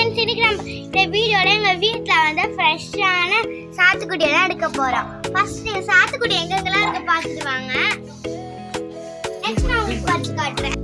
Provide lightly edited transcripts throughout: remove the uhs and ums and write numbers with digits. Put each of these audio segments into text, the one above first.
Friends, இன்னைக்கு நம்ம இந்த வீடியோல எங்க வீட்ல வந்து ஃப்ரெஷ்ஷான சாத்துக்குடி எல்லாம் எடுக்க போறோம். ஃபர்ஸ்ட் நீங்க சாத்துக்குடி எங்கெங்கெல்லாம் இருக்கு பார்த்துட்டு வாங்க. நெக்ஸ்ட் நான் உங்களுக்கு வச்சு காட்டுறேன்.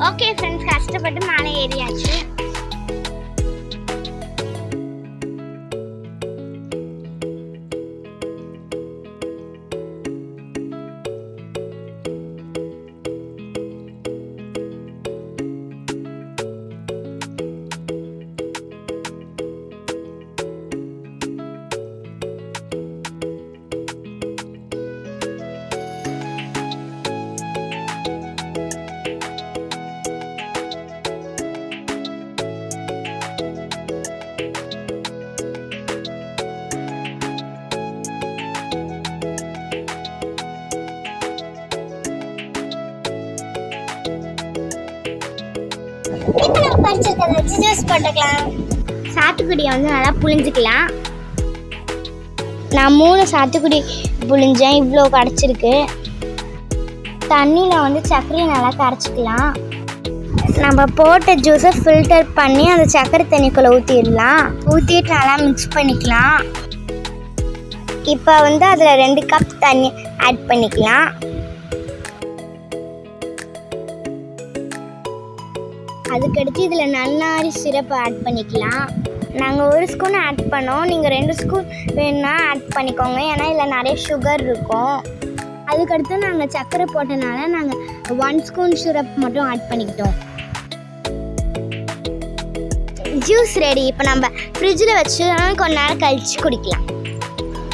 ஓகே ஃப்ரெண்ட்ஸ், கஷ்டப்பட்டு மேலே ஏறியாச்சு. இப்போ நம்ம பறிச்சிருக்கிறத வச்சு ஜூஸ் போட்டுக்கலாம். சாத்துக்குடியை வந்து நல்லா புழிஞ்சிக்கலாம். நான் 3 சாத்துக்குடி புழிஞ்சேன், இவ்வளோ கிடச்சிருக்கு. தண்ணியில் வந்து சர்க்கரையை நல்லா கரைச்சிக்கலாம். நம்ம போட்ட ஜூஸை ஃபில்டர் பண்ணி அந்த சர்க்கரை தண்ணிக்குள்ளே ஊற்றிடலாம். ஊற்றிட்டு நல்லா மிக்ஸ் பண்ணிக்கலாம். இப்போ வந்து அதில் 2 கப் தண்ணி ஆட் பண்ணிக்கலாம். அதுக்கடுத்து இதில் நன்னாரி சிரப் ஆட் பண்ணிக்கலாம். நாங்கள் 1 ஸ்பூன் ஆட் பண்ணோம், நீங்கள் 2 ஸ்பூன் வேணுன்னா ஆட் பண்ணிக்கோங்க, ஏன்னா இதில் நிறைய சுகர் இருக்கும். அதுக்கடுத்து நாங்கள் சர்க்கரை போட்டனால நாங்கள் 1 ஸ்பூன் சிரப் மட்டும் ஆட் பண்ணிக்கிட்டோம். Juice ready. இப்போ நம்ம ஃப்ரிட்ஜில் வச்சு கொஞ்ச நேரம் கழித்து குடிக்கலாம்.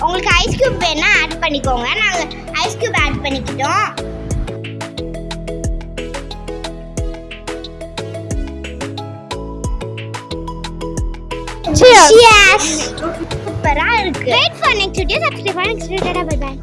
உங்களுக்கு ஐஸ் க்யூப் வேணால் ஆட் பண்ணிக்கோங்க, நாங்கள் ஐஸ் க்யூப் ஆட் பண்ணிக்கிட்டோம். Cheers! சூப்பரா இருக்கு. Wait for next video. Subscribe for next video. Bye bye.